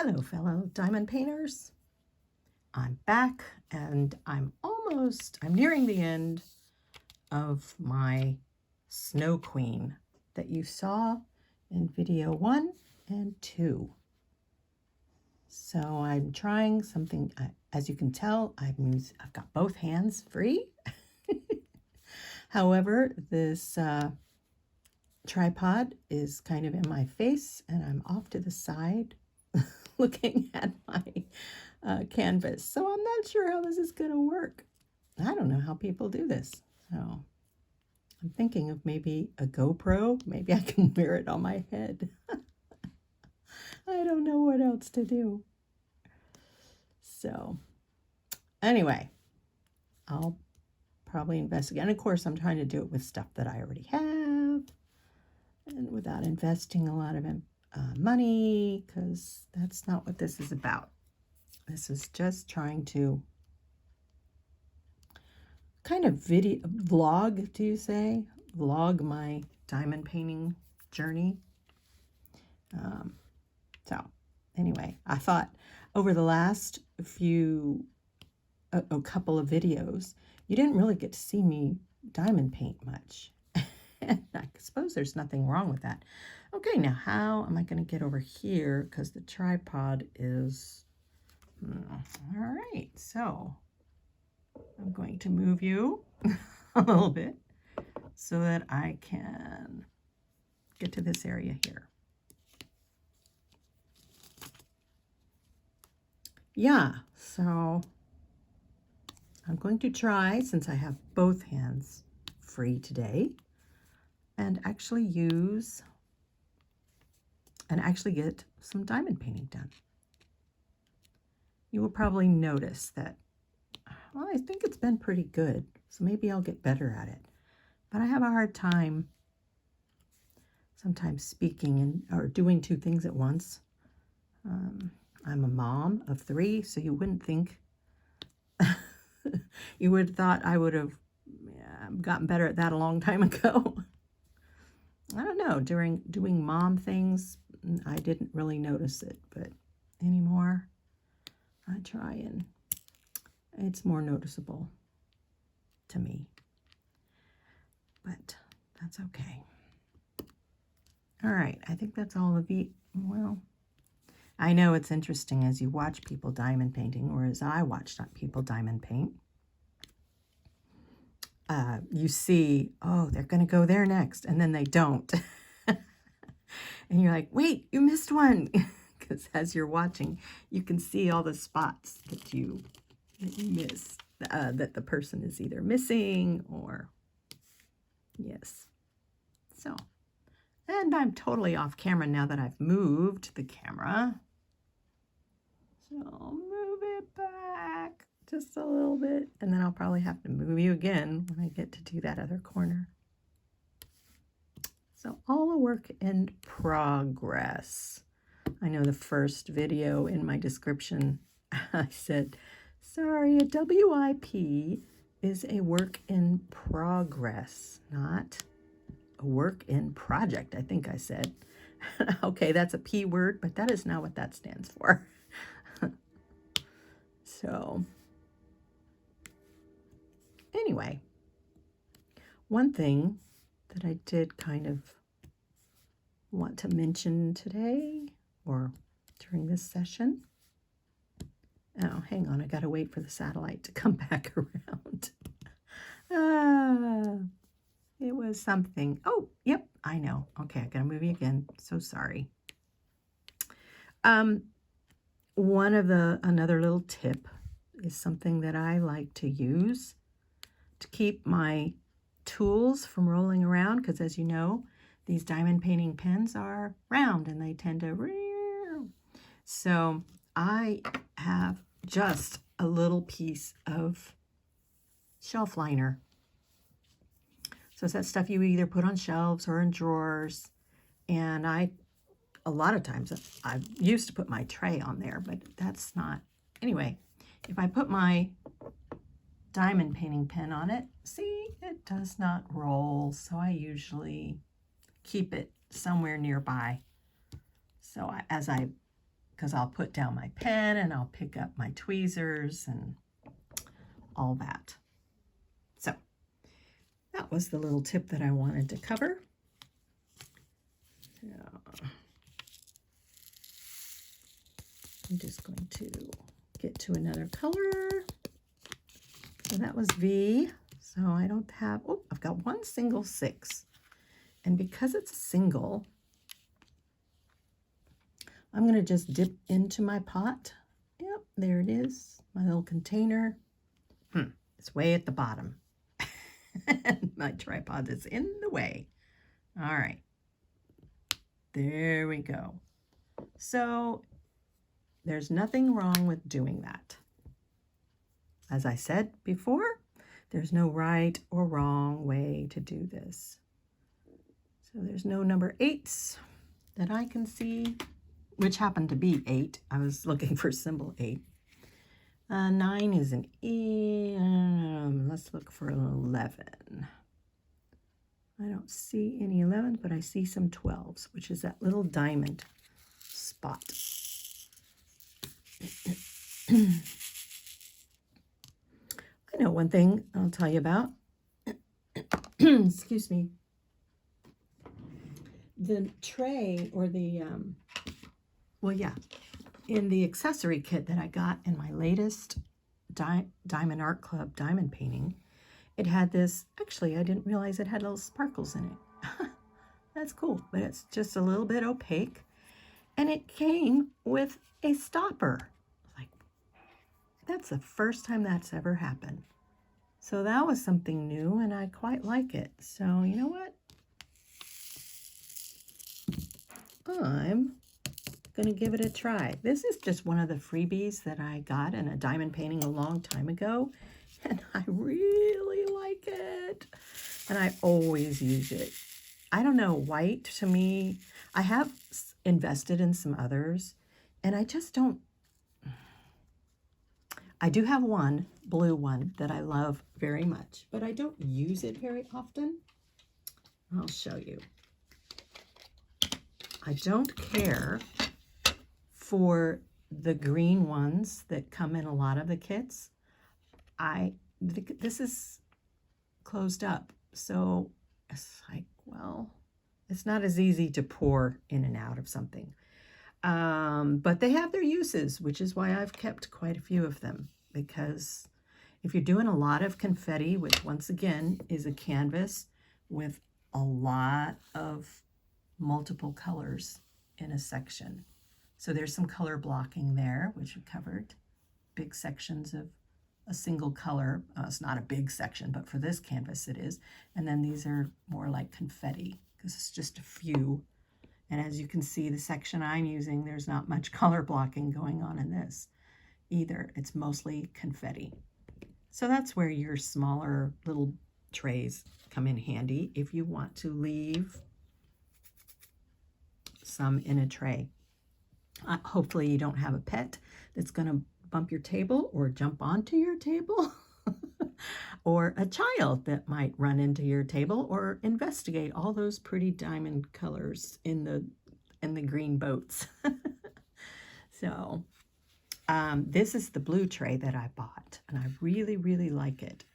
Hello, fellow diamond painters. I'm back and I'm nearing the end of my Snow Queen that you saw in video 1 and 2. So I'm trying something, as you can tell, I've got both hands free. However, this tripod is kind of in my face and I'm off to the side looking at my canvas. So I'm not sure how this is going to work. I don't know how people do this. So I'm thinking of maybe a GoPro. Maybe I can wear it on my head. I don't know what else to do. So anyway, I'll probably investigate. And of course, I'm trying to do it with stuff that I already have and without investing a lot of money, because that's not what this is about. This is just trying to kind of vlog, do you say? Vlog my diamond painting journey. So anyway, I thought over the last a couple of videos, you didn't really get to see me diamond paint much. And I suppose there's nothing wrong with that. Okay, now how am I going to get over here? Because the tripod is... all right, so I'm going to move you a little bit so that I can get to this area here. Yeah, so I'm going to try, since I have both hands free today, and actually get some diamond painting done. You will probably notice that, well, I think it's been pretty good, so maybe I'll get better at it. But I have a hard time sometimes speaking or doing two things at once. I'm a mom of 3, so you wouldn't think, you would have thought I would have gotten better at that a long time ago. I don't know, during doing mom things, I didn't really notice it, but anymore, I try and it's more noticeable to me. But that's okay. All right, I think that's all of you. Well, I know it's interesting as you watch people diamond painting, or as I watch people diamond paint. You see, oh, they're going to go there next, and then they don't. And you're like, wait, you missed one. Because as you're watching, you can see all the spots that you miss, that the person is either missing or, yes. So, and I'm totally off camera now that I've moved the camera. So I'll move it back just a little bit, and then I'll probably have to move you again when I get to do that other corner. So all a work in progress. I know the first video in my description, I said, sorry, a WIP is a work in progress, not a work in project, I think I said. Okay, that's a P word, but that is not what that stands for. So, anyway, one thing that I did kind of want to mention today, or during this session. Oh, hang on, I gotta wait for the satellite to come back around. It was something. Oh, yep, I know. Okay, I gotta move you again. So sorry. Another little tip is something that I like to use to keep my tools from rolling around, because as you know, these diamond painting pens are round and they tend to... So I have just a little piece of shelf liner. So it's that stuff you either put on shelves or in drawers. And a lot of times I used to put my tray on there, but that's not... Anyway, if I put my diamond painting pen on it, see, it does not roll. So I usually keep it somewhere nearby. So because I'll put down my pen and I'll pick up my tweezers and all that. So that was the little tip that I wanted to cover. I'm just going to get to another color. So that was V. So I don't have, oh, I've got one single 6. And because it's a single, I'm going to just dip into my pot. Yep, there it is, my little container. It's way at the bottom. And my tripod is in the way. All right. There we go. So there's nothing wrong with doing that. As I said before, there's no right or wrong way to do this. So there's no number 8s that I can see, which happened to be 8. I was looking for symbol 8. 9 is an E. Let's look for an 11. I don't see any 11s, but I see some 12s, which is that little diamond spot. I know one thing I'll tell you about. Excuse me. The tray or the, in the accessory kit that I got in my latest Diamond Art Club diamond painting, it had this, actually I didn't realize it had little sparkles in it. That's cool, but it's just a little bit opaque. And it came with a stopper. Like, that's the first time that's ever happened. So that was something new and I quite like it. So you know what? I'm going to give it a try. This is just one of the freebies that I got in a diamond painting a long time ago, and I really like it, and I always use it. I don't know, white to me, I have invested in some others, and I just don't, I do have one blue one that I love very much, but I don't use it very often. I'll show you. I don't care for the green ones that come in a lot of the kits. This is closed up, so it's like, well, it's not as easy to pour in and out of something. But they have their uses, which is why I've kept quite a few of them, because if you're doing a lot of confetti, which once again is a canvas with a lot of multiple colors in a section. So there's some color blocking there, which we covered. Big sections of a single color. It's not a big section, but for this canvas it is. And then these are more like confetti because it's just a few. And as you can see, the section I'm using, there's not much color blocking going on in this either. It's mostly confetti. So that's where your smaller little trays come in handy if you want to leave some in a tray. Hopefully you don't have a pet that's going to bump your table or jump onto your table or a child that might run into your table or investigate all those pretty diamond colors in the green boats. So this is the blue tray that I bought, and I really, really like it.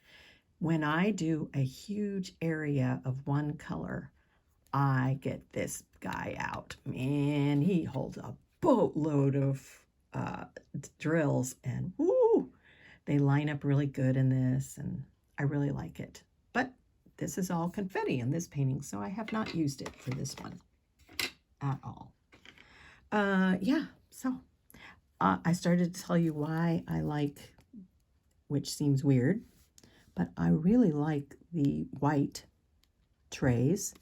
When I do a huge area of one color, I get this guy out. Man, he holds a boatload of drills, and woo, they line up really good in this, and I really like it. But this is all confetti in this painting, so I have not used it for this one at all. Yeah, so I started to tell you why I like, which seems weird, but I really like the white trays.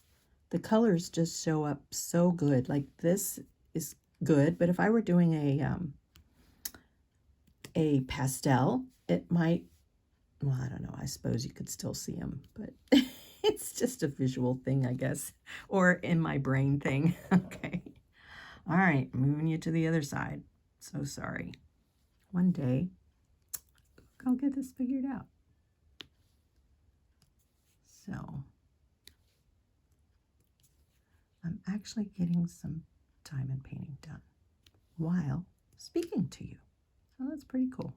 The colors just show up so good. Like this is good, but if I were doing a pastel, it might, well, I don't know, I suppose you could still see them, but it's just a visual thing, I guess, or in my brain thing. Okay. All right, moving you to the other side. So sorry. One day, I'll get this figured out. So I'm actually getting some diamond painting done while speaking to you. So that's pretty cool.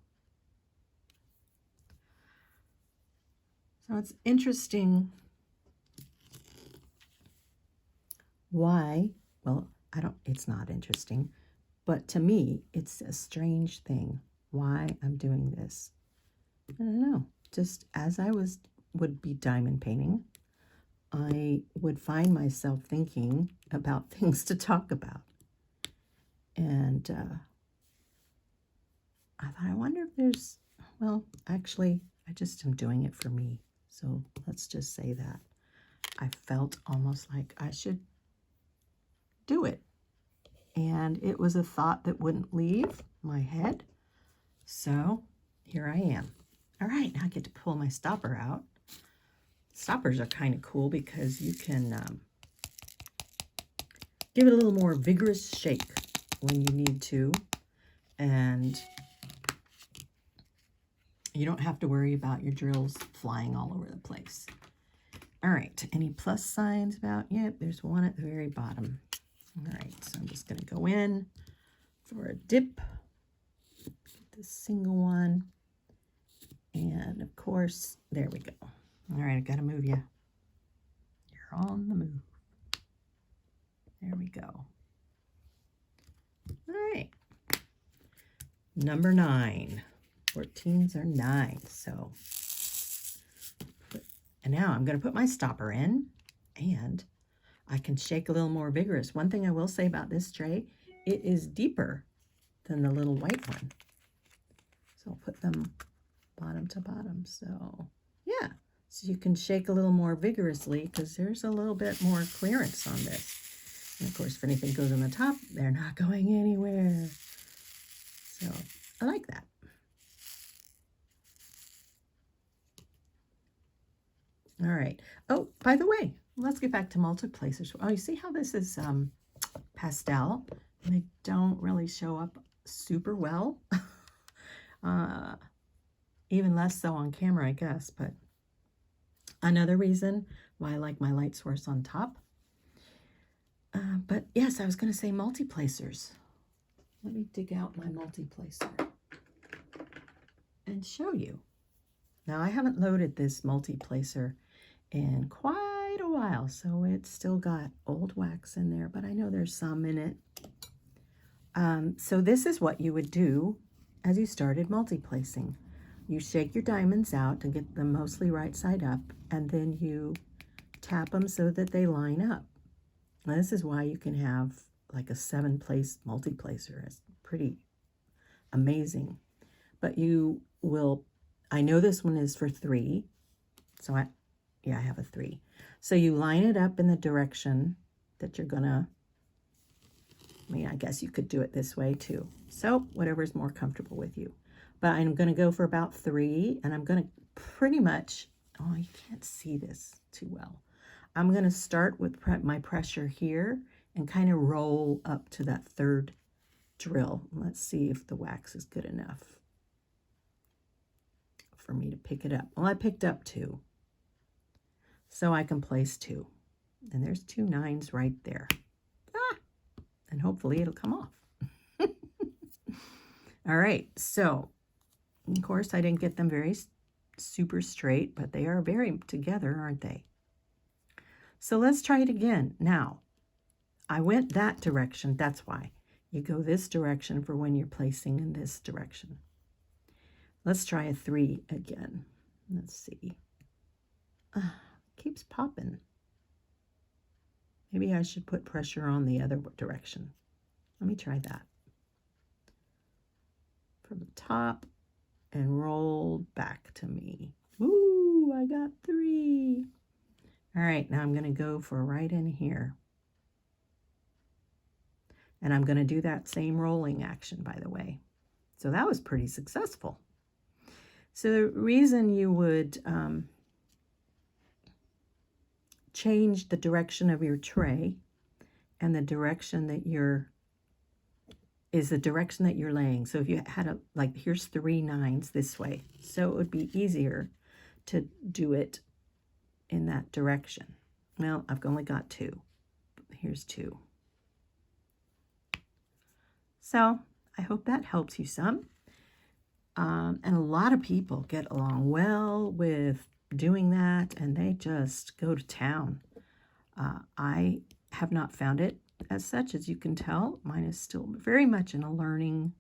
So it's interesting why, well, it's not interesting, but to me, it's a strange thing why I'm doing this. I don't know, just as I would be diamond painting, I would find myself thinking about things to talk about. And I thought, I wonder if there's, well, actually, I just am doing it for me. So let's just say that. I felt almost like I should do it. And it was a thought that wouldn't leave my head. So here I am. All right, now I get to pull my stopper out. Stoppers are kind of cool because you can give it a little more vigorous shake when you need to. And you don't have to worry about your drills flying all over the place. All right, any plus signs about? Yep, there's one at the very bottom. All right, so I'm just going to go in for a dip. Get this single one. And of course, there we go. All right, I got to move you. You're on the move. There we go. All right. Number 9. 14s are 9. So, and now I'm going to put my stopper in, and I can shake a little more vigorous. One thing I will say about this tray, it is deeper than the little white one. So I'll put them bottom to bottom. So yeah, so you can shake a little more vigorously because there's a little bit more clearance on this. And of course, if anything goes on the top, they're not going anywhere. So I like that. All right. Oh, by the way, let's get back to multiplacers. Oh, you see how this is pastel? And they don't really show up super well. Even less so on camera, I guess. But another reason why I like my light source on top. But yes, I was going to say multiplacers. Let me dig out my multiplacer and show you. Now, I haven't loaded this multiplacer in quite a while, so it's still got old wax in there, but I know there's some in it. So this is what you would do as you started multiplacing. You shake your diamonds out to get them mostly right side up, and then you tap them so that they line up. Now, this is why you can have like a 7-place multiplacer. It's pretty amazing. But you will, I know this one is for 3, so I have a 3. So you line it up in the direction that you're gonna, I guess you could do it this way too. So whatever's more comfortable with you. But I'm gonna go for about 3, and I'm gonna pretty much, oh, you can't see this too well. I'm gonna start with my pressure here and kind of roll up to that 3rd drill. Let's see if the wax is good enough for me to pick it up. Well, I picked up 2. So I can place 2. And there's 2 9s right there. And hopefully it'll come off. All right, so of course I didn't get them very super straight, but they are very together, aren't they? So let's try it again. Now, I went that direction. That's why. You go this direction for when you're placing in this direction. Let's try a 3 again. Let's see. Keeps popping. Maybe I should put pressure on the other direction. Let me try that. From the top and roll back to me. Ooh, I got 3. All right, now I'm going to go for right in here. And I'm going to do that same rolling action, by the way. So that was pretty successful. So the reason you would change the direction of your tray and the direction that you're laying. So if you had like here's 3 9s this way, so it would be easier to do it in that direction. Well, I've only got 2. Here's 2. So I hope that helps you some. And a lot of people get along well with doing that, and they just go to town. I have not found it as such, as you can tell. Mine is still very much in a learning,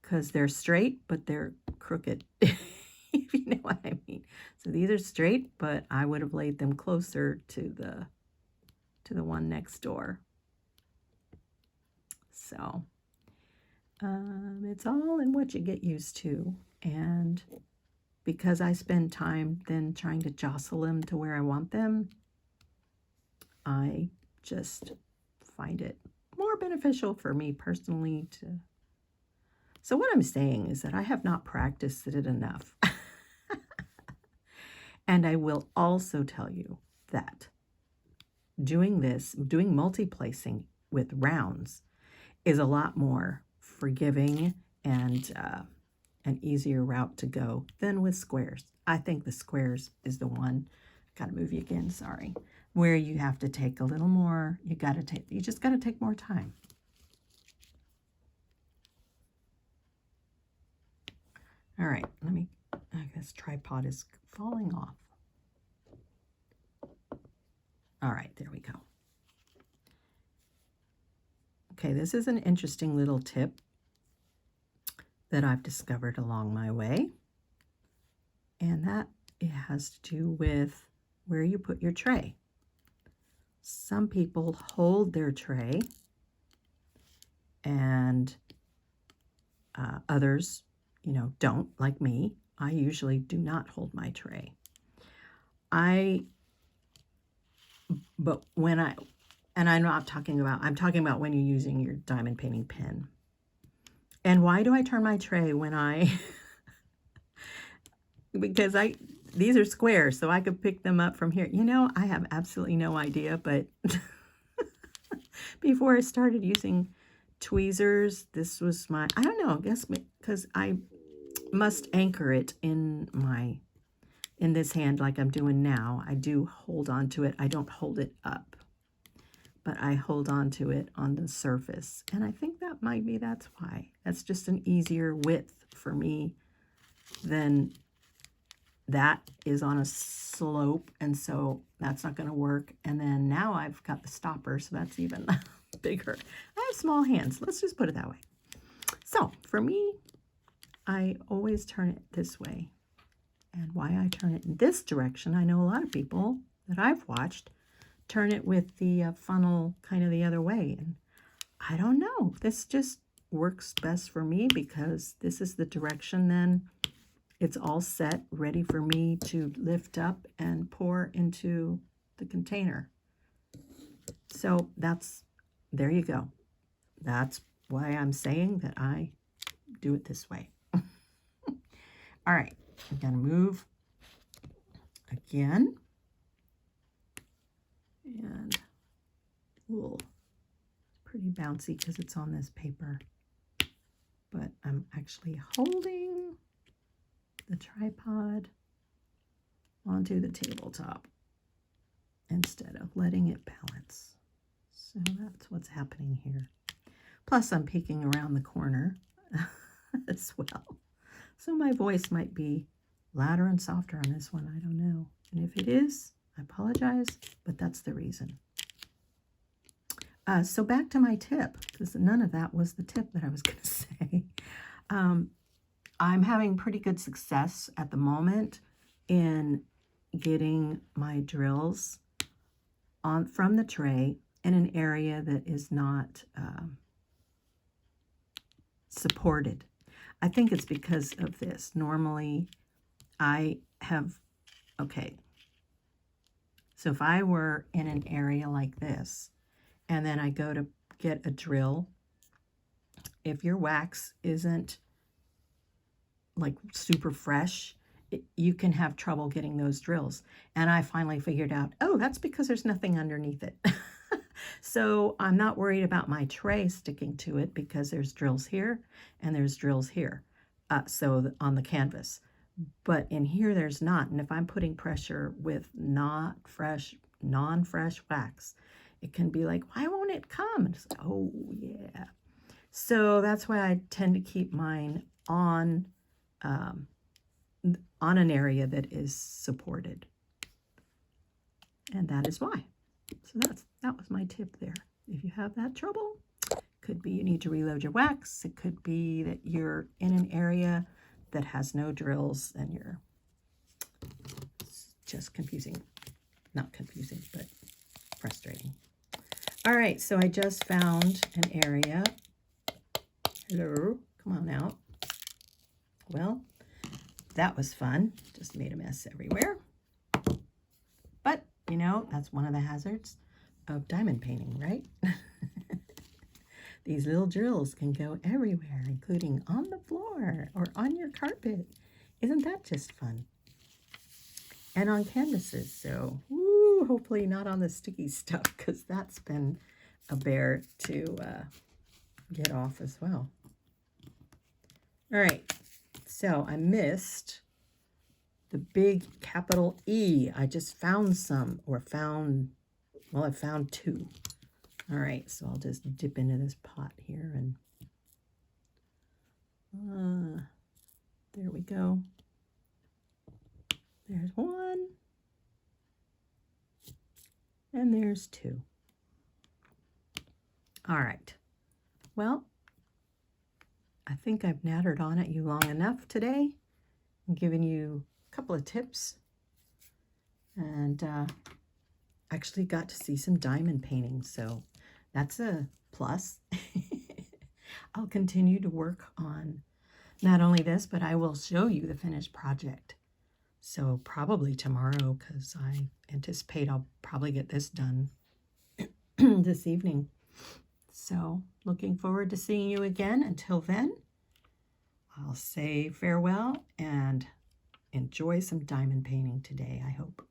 because they're straight, but they're crooked, if you know what I mean. So these are straight, but I would have laid them closer to the one next door. So it's all in what you get used to. And because I spend time then trying to jostle them to where I want them, I just find it more beneficial for me personally to. So what I'm saying is that I have not practiced it enough. And I will also tell you that doing multi-placing with rounds is a lot more forgiving and an easier route to go than with squares. I think the squares is the one, gotta move you again, sorry, where you have to take a little more, you just gotta take more time. All right, I guess tripod is falling off. All right, there we go. Okay, this is an interesting little tip that I've discovered along my way. And that it has to do with where you put your tray. Some people hold their tray, and others, don't, like me. I usually do not hold my tray. I'm talking about when you're using your diamond painting pen. And why do I turn my tray when because these are squares, so I could pick them up from here. I have absolutely no idea, but before I started using tweezers, this was I don't know, I guess because I must anchor it in this hand like I'm doing now. I do hold on to it. I don't hold it up, but I hold on to it on the surface. And I think that's why. That's just an easier width for me than that is on a slope, and so that's not going to work. And then now I've got the stopper, so that's even bigger. I have small hands. Let's just put it that way. So for me, I always turn it this way. And why I turn it in this direction, I know a lot of people that I've watched turn it with the funnel kind of the other way. And I don't know. This just works best for me because this is the direction then it's all set, ready for me to lift up and pour into the container. So there you go. That's why I'm saying that I do it this way. All right, I'm gonna move again. And pretty bouncy because it's on this paper. But I'm actually holding the tripod onto the tabletop instead of letting it balance. So that's what's happening here. Plus I'm peeking around the corner as well. So my voice might be louder and softer on this one, I don't know. And if it is, I apologize, but that's the reason. So back to my tip, because none of that was the tip that I was going to say. I'm having pretty good success at the moment in getting my drills from the tray in an area that is not supported. I think it's because of this. Normally I have, so if I were in an area like this, and then I go to get a drill, if your wax isn't like super fresh, you can have trouble getting those drills. And I finally figured out, that's because there's nothing underneath it. So I'm not worried about my tray sticking to it because there's drills here and there's drills here. So on the canvas. But in here, there's not. And if I'm putting pressure with non-fresh wax, it can be like, why won't it come? And it's like, oh, yeah. So that's why I tend to keep mine on an area that is supported. And that is why. So that was my tip there. If you have that trouble, could be you need to reload your wax. It could be that you're in an area that has no drills and it's just confusing. Not confusing, but frustrating. All right, so I just found an area. Hello, come on out. Well, that was fun. Just made a mess everywhere. But, you know, that's one of the hazards of diamond painting, right? These little drills can go everywhere, including on the floor or on your carpet. Isn't that just fun? And on canvases, so hopefully not on the sticky stuff, because that's been a bear to get off as well. All right, so I missed the big capital E. I just found some, or I found two. All right, so I'll just dip into this pot here and there we go. There's one. And there's two. All right. Well, I think I've nattered on at you long enough today and given you a couple of tips. And actually got to see some diamond painting, so that's a plus. I'll continue to work on not only this, but I will show you the finished project. So probably tomorrow, because I anticipate I'll probably get this done this evening. So looking forward to seeing you again. Until then, I'll say farewell and enjoy some diamond painting today, I hope.